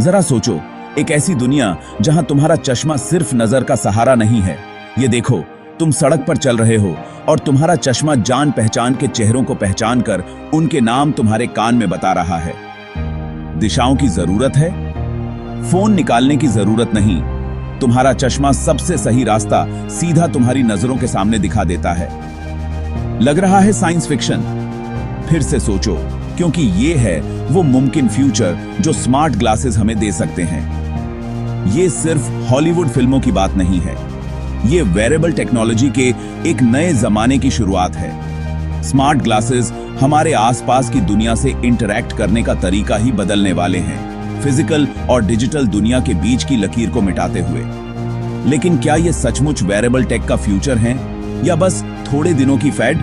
जरा सोचो, एक ऐसी दुनिया जहां तुम्हारा चश्मा सिर्फ नजर का सहारा नहीं है। ये देखो, तुम सड़क पर चल रहे हो और तुम्हारा चश्मा जान पहचान के चेहरों को पहचान कर उनके नाम तुम्हारे कान में बता रहा है। दिशाओं की जरूरत है, फोन निकालने की जरूरत नहीं। तुम्हारा चश्मा सबसे सही रास्ता सीधा तुम्हारी नजरों के सामने दिखा देता है। लग रहा है साइंस फिक्शन? फिर से सोचो, क्योंकि ये है वो मुमकिन फ्यूचर जो स्मार्ट ग्लासेस हमें दे सकते हैं। ये सिर्फ हॉलीवुड फिल्मों की बात नहीं है, ये वेरेबल टेक्नोलॉजी के एक नए जमाने की शुरुआत है। स्मार्ट ग्लासेस हमारे आसपास की दुनिया से इंटरैक्ट करने का तरीका ही बदलने वाले हैं, फिजिकल और डिजिटल दुनिया के बीच की लकीर को मिटाते हुए। लेकिन क्या ये सचमुच वेरेबल टेक का फ्यूचर है या बस थोड़े दिनों की फैड?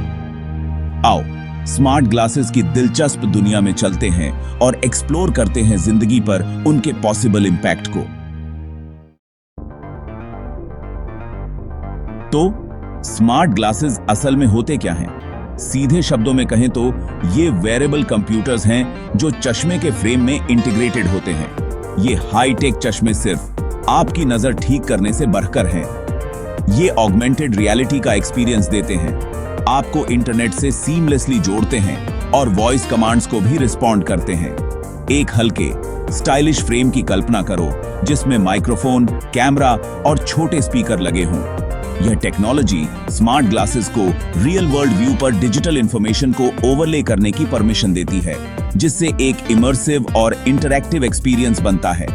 आओ स्मार्ट ग्लासेस की दिलचस्प दुनिया में चलते हैं और एक्सप्लोर करते हैं जिंदगी पर उनके पॉसिबल इंपैक्ट को। तो स्मार्ट ग्लासेस असल में होते क्या हैं? सीधे शब्दों में कहें तो ये वेरेबल कंप्यूटर्स हैं जो चश्मे के फ्रेम में इंटीग्रेटेड होते हैं। ये हाईटेक चश्मे सिर्फ आपकी नजर ठीक करने से बढ़कर हैं। ये ऑगमेंटेड रियलिटी का एक्सपीरियंस देते हैं, आपको इंटरनेट से सीमलेसली जोड़ते हैं और वॉइस कमांड्स को भी रिस्पॉन्ड करते हैं। एक हल्के स्टाइलिश फ्रेम की कल्पना करो जिसमें माइक्रोफोन, कैमरा और छोटे स्पीकर लगे हों। यह टेक्नोलॉजी स्मार्ट ग्लासेस को रियल वर्ल्ड व्यू पर डिजिटल इंफॉर्मेशन को ओवरले करने की परमिशन देती है, जिससे एक इमर्सिव और इंटरैक्टिव एक्सपीरियंस बनता है।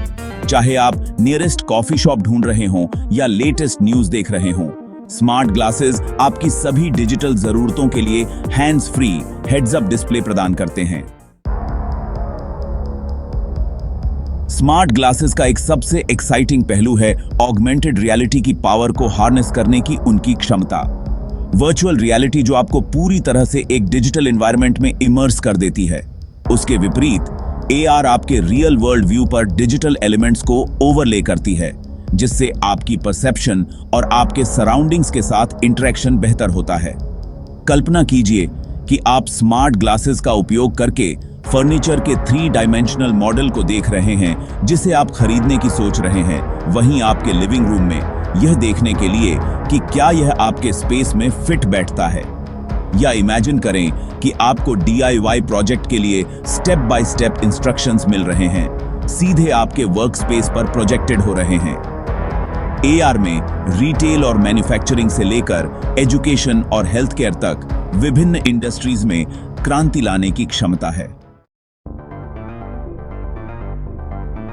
चाहे आप नियरेस्ट कॉफी शॉप ढूंढ रहे हों या लेटेस्ट न्यूज देख रहे हों, स्मार्ट ग्लासेस आपकी सभी डिजिटल जरूरतों के लिए hands free heads up display प्रदान करते हैं। स्मार्ट ग्लासेस का एक सबसे एक्साइटिंग पहलू है ऑगमेंटेड रियलिटी की पावर को हार्नेस करने की उनकी क्षमता। वर्चुअल रियलिटी जो आपको पूरी तरह से एक डिजिटल एनवायरनमेंट में इमर्स कर देती है। उसके विपरीत AR आपके रियल वर्ल्ड व्यू पर डिजिटल एलिमेंट्स को ओवरले करती है, जिससे आपकी परसेप्शन और आपके सराउंडिंग्स के साथ इंटरेक्शन बेहतर होता है। कल्पना कीजिए कि आप स्मार्ट ग्लासेस का उपयोग करके फर्नीचर के 3 डायमेंशनल मॉडल को देख रहे हैं जिसे आप खरीदने की सोच रहे हैं, वहीं आपके लिविंग रूम में, यह देखने के लिए कि क्या यह आपके स्पेस में फिट बैठता है। या इमेजिन करें कि आपको DIY प्रोजेक्ट के लिए स्टेप बाय स्टेप इंस्ट्रक्शंस मिल रहे हैं, सीधे आपके वर्क स्पेस पर प्रोजेक्टेड हो रहे हैं। AR में रिटेल और मैन्युफैक्चरिंग से लेकर एजुकेशन और हेल्थ केयर तक विभिन्न इंडस्ट्रीज में क्रांति लाने की क्षमता है।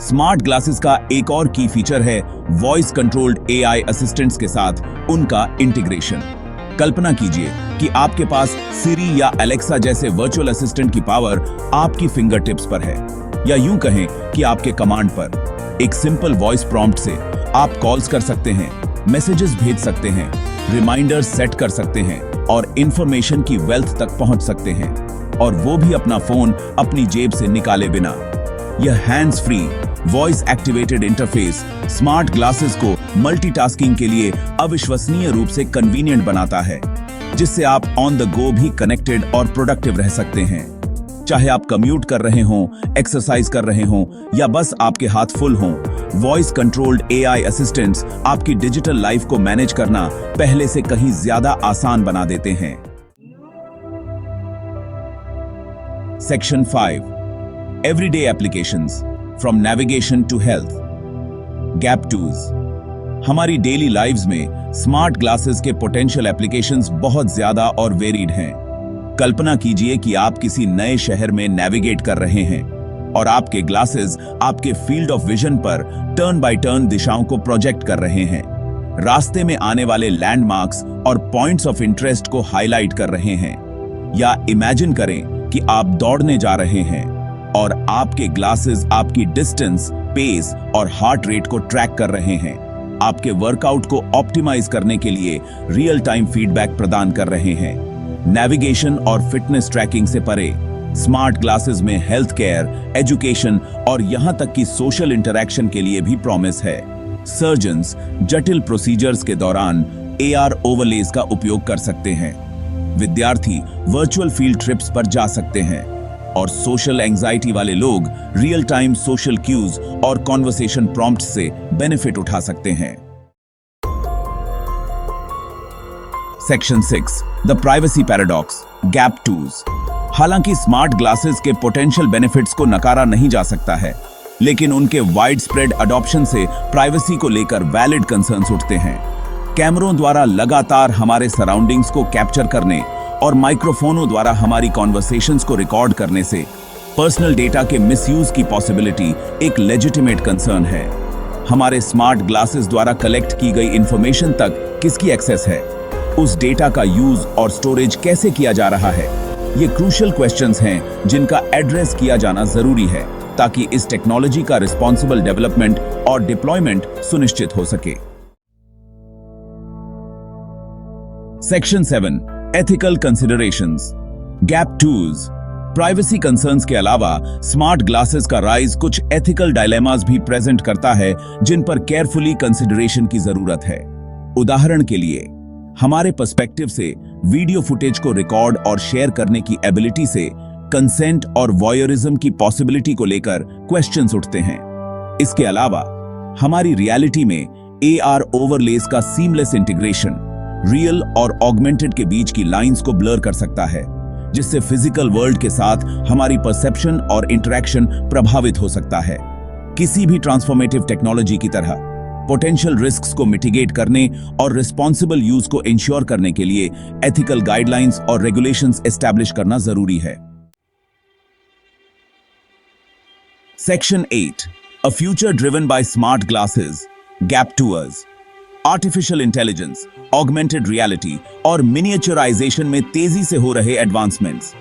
स्मार्ट ग्लासेस का एक और की फीचर है वॉइस कंट्रोल्ड AI असिस्टेंट्स के साथ उनका इंटीग्रेशन। कल्पना कीजिए कि आपके पास सिरी या एलेक्सा जैसे वर्चुअल असिस्टेंट की पावर आपकी फिंगर टिप्स पर है, या यूं कहें कि आपके कमांड पर। एक सिंपल वॉइस प्रॉम्प्ट से आप कॉल्स कर सकते हैं, मैसेजेस भेज सकते हैं, रिमाइंडर्स सेट कर सकते हैं और इंफॉर्मेशन की वेल्थ तक पहुंच सकते हैं, और वो भी अपना फोन अपनी जेब से निकाले बिना। यह hands free voice activated interface smart glasses को मल्टीटास्किंग के लिए अविश्वसनीय रूप से कन्वीनियंट बनाता है, जिससे आप ऑन द गो भी कनेक्टेड और प्रोडक्टिव रह सकते हैं। चाहे आप कम्यूट कर रहे हों, एक्सरसाइज कर रहे हों या बस आपके हाथ फुल हों, वॉइस कंट्रोल्ड AI असिस्टेंट्स आपकी डिजिटल लाइफ को मैनेज करना पहले से कहीं ज्यादा आसान बना देते हैं। Section 5 everyday applications from navigation to health. गैप टूज। हमारी डेली लाइव्स में स्मार्ट ग्लासेस के पोटेंशियल एप्लीकेशंस बहुत ज्यादा और वेरिड हैं। कल्पना कीजिए कि आप किसी नए शहर में नेविगेट कर रहे हैं और आपके ग्लासेस आपके फील्ड ऑफ विजन पर टर्न बाय टर्न दिशाओं को प्रोजेक्ट कर रहे हैं, रास्ते में आने वाले लैंडमार्क्स और पॉइंट्स ऑफ इंटरेस्ट को हाईलाइट कर रहे हैं। या इमेजिन करें कि आप दौड़ने जा रहे हैं और आपके ग्लासेस आपकी डिस्टेंस, पेस और हार्ट रेट को ट्रैक कर रहे हैं, आपके वर्कआउट को ऑप्टिमाइज करने के लिए रियल टाइम फीडबैक प्रदान कर रहे हैं। नेविगेशन और फिटनेस ट्रैकिंग से परे स्मार्ट ग्लासेस में हेल्थ केयर, एजुकेशन और यहां तक कि सोशल इंटरैक्शन के लिए भी प्रॉमिस है। सर्जन्स जटिल प्रोसीजर्स के दौरान AR ओवरलेज का उपयोग कर सकते हैं। विद्यार्थी वर्चुअल फील्ड ट्रिप्स पर जा सकते हैं। और सोशल एंजाइटी वाले लोग रियल टाइम सोशल क्यूज और कॉन्वर्सेशन प्रॉम्प्ट से बेनिफिट उठा सकते हैं। Section 6 the privacy paradox gap twos. हालांकि स्मार्ट ग्लासेस के पोटेंशियल बेनिफिट्स को नकारा नहीं जा सकता है, लेकिन उनके वाइड स्प्रेड अडॉप्शन से प्राइवेसी को लेकर वैलिड कंसर्न्स उठते हैं। कैमरों द्वारा लगातार हमारे सराउंडिंग्स को कैप्चर करने और माइक्रोफोनों द्वारा हमारी कॉन्वर्सेशंस को रिकॉर्ड करने से पर्सनल डेटा के मिसयूज की पॉसिबिलिटी एक लेजिटिमेट कंसर्न है। हमारे स्मार्ट ग्लासेस द्वारा कलेक्ट की गई इंफॉर्मेशन तक किसकी एक्सेस है, उस डेटा का यूज और स्टोरेज कैसे किया जा रहा है, ये क्रूशियल क्वेश्चंस हैं जिनका एड्रेस किया जाना जरूरी है ताकि इस टेक्नोलॉजी का रिस्पॉन्सिबल डेवलपमेंट और डिप्लॉयमेंट सुनिश्चित हो सके। Section 7 ethical considerations gap twos. Privacy concerns के अलावा स्मार्ट ग्लासेस का राइज कुछ एथिकल डायलेमास भी प्रेजेंट करता है जिन पर केयरफुली कंसिडरेशन की जरूरत है। उदाहरण के लिए, हमारे पर्सपेक्टिव से वीडियो फुटेज को रिकॉर्ड और शेयर करने की एबिलिटी से कंसेंट और वॉयरिज्म की पॉसिबिलिटी को लेकर क्वेश्चंस उठते हैं। इसके अलावा हमारी रियलिटी में AR ओवरलेस का सीमलेस इंटीग्रेशन रियल और ऑगमेंटेड के बीच की लाइंस को ब्लर कर सकता है, जिससे फिजिकल वर्ल्ड के साथ हमारी परसेप्शन और इंटरेक्शन प्रभावित हो सकता है। किसी भी ट्रांसफॉर्मेटिव टेक्नोलॉजी की तरह पोटेंशियल रिस्क्स को मिटिगेट करने और रिस्पॉन्सिबल यूज को इंश्योर करने के लिए एथिकल गाइडलाइंस और रेगुलेशंस एस्टैब्लिश करना जरूरी है। Section 8 a future driven by smart glasses gap tours. Artificial intelligence, augmented reality और मिनिएचराइजेशन में तेजी से हो रहे एडवांसमेंट्स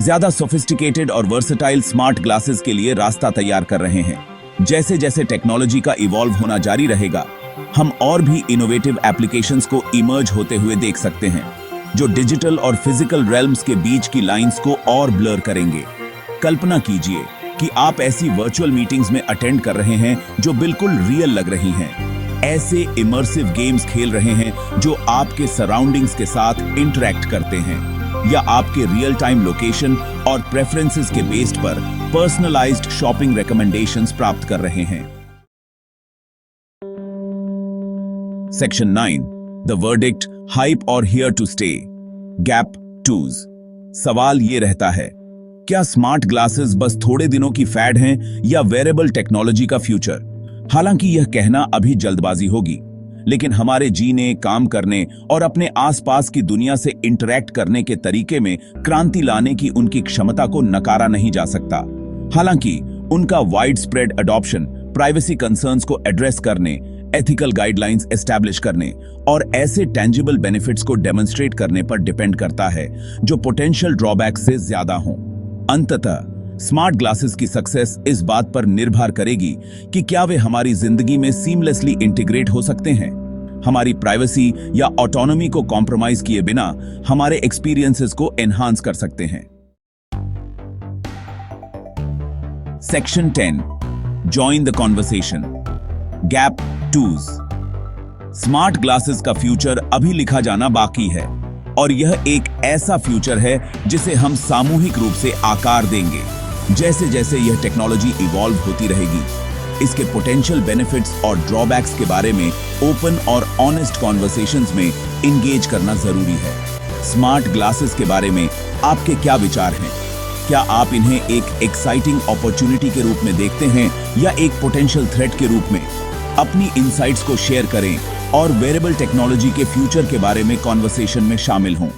ज्यादा सोफिस्टिकेटेड और वर्सेटाइल स्मार्ट ग्लासेस के लिए रास्ता तैयार कर रहे हैं। जैसे जैसे टेक्नोलॉजी का इवॉल्व होना जारी रहेगा, हम और भी इनोवेटिव एप्लीकेशंस को इमर्ज होते हुए देख सकते हैं, जो डिजिटल और फिजिकल रेल्म्स के बीच की लाइंस को और ब्लर करेंगे। कल्पना कीजिए कि आप ऐसी वर्चुअल मीटिंग्स में अटेंड कर रहे हैं जो बिल्कुल रियल लग रही हैं। ऐसे इमर्सिव गेम्स खेल रहे हैं जो आपके सराउंडिंग्स के साथ इंटरैक्ट करते हैं, या आपके रियल टाइम लोकेशन और प्रेफरेंसेस के बेस्ड पर पर्सनलाइज्ड शॉपिंग रिकमेंडेशंस प्राप्त कर रहे हैं। सेक्शन 9 द वर्डिक्ट हाइप और हियर टू स्टे गैप टूज। सवाल ये रहता है, क्या स्मार्ट ग्लासेस बस थोड़े दिनों की फैड हैं या वेरेबल टेक्नोलॉजी का फ्यूचर? हालांकि यह कहना अभी जल्दबाजी होगी, लेकिन हमारे जीने, काम करने और अपने आसपास की दुनिया से इंटरैक्ट करने के तरीके में क्रांति लाने की उनकी क्षमता को नकारा नहीं जा सकता। हालांकि उनका wide spread adoption privacy concerns को एड्रेस करने, एथिकल गाइडलाइंस एस्टैब्लिश करने और ऐसे टेंजिबल बेनिफिट्स को डेमोन्स्ट्रेट करने पर डिपेंड करता है जो पोटेंशियल ड्रॉबैक्स से ज्यादा हों। अंततः स्मार्ट ग्लासेस की सक्सेस इस बात पर निर्भर करेगी कि क्या वे हमारी जिंदगी में सीमलेसली इंटीग्रेट हो सकते हैं, हमारी प्राइवेसी या ऑटोनॉमी को कॉम्प्रोमाइज किए बिना हमारे एक्सपीरियंसेस को एनहांस कर सकते हैं। Section 10 join the conversation gap twos. Smart glasses का फ्यूचर अभी लिखा जाना बाकी है, और यह एक ऐसा फ्यूचर है जिसे हम सामूहिक रूप से आकार देंगे जैसे जैसे यह टेक्नोलॉजी इवॉल्व होती रहेगी। इसके पोटेंशियल बेनिफिट्स और ड्रॉबैक्स के बारे में ओपन और ऑनेस्ट कॉन्वर्सेशंस में इंगेज करना जरूरी है। स्मार्ट ग्लासेस के बारे में आपके क्या विचार हैं? क्या आप इन्हें एक एक्साइटिंग अपॉर्चुनिटी के रूप में देखते हैं या एक पोटेंशियल थ्रेट के रूप में? अपनी इनसाइट्स को शेयर करें और वेरेबल टेक्नोलॉजी के फ्यूचर के बारे में कॉन्वर्सेशन में शामिल हों।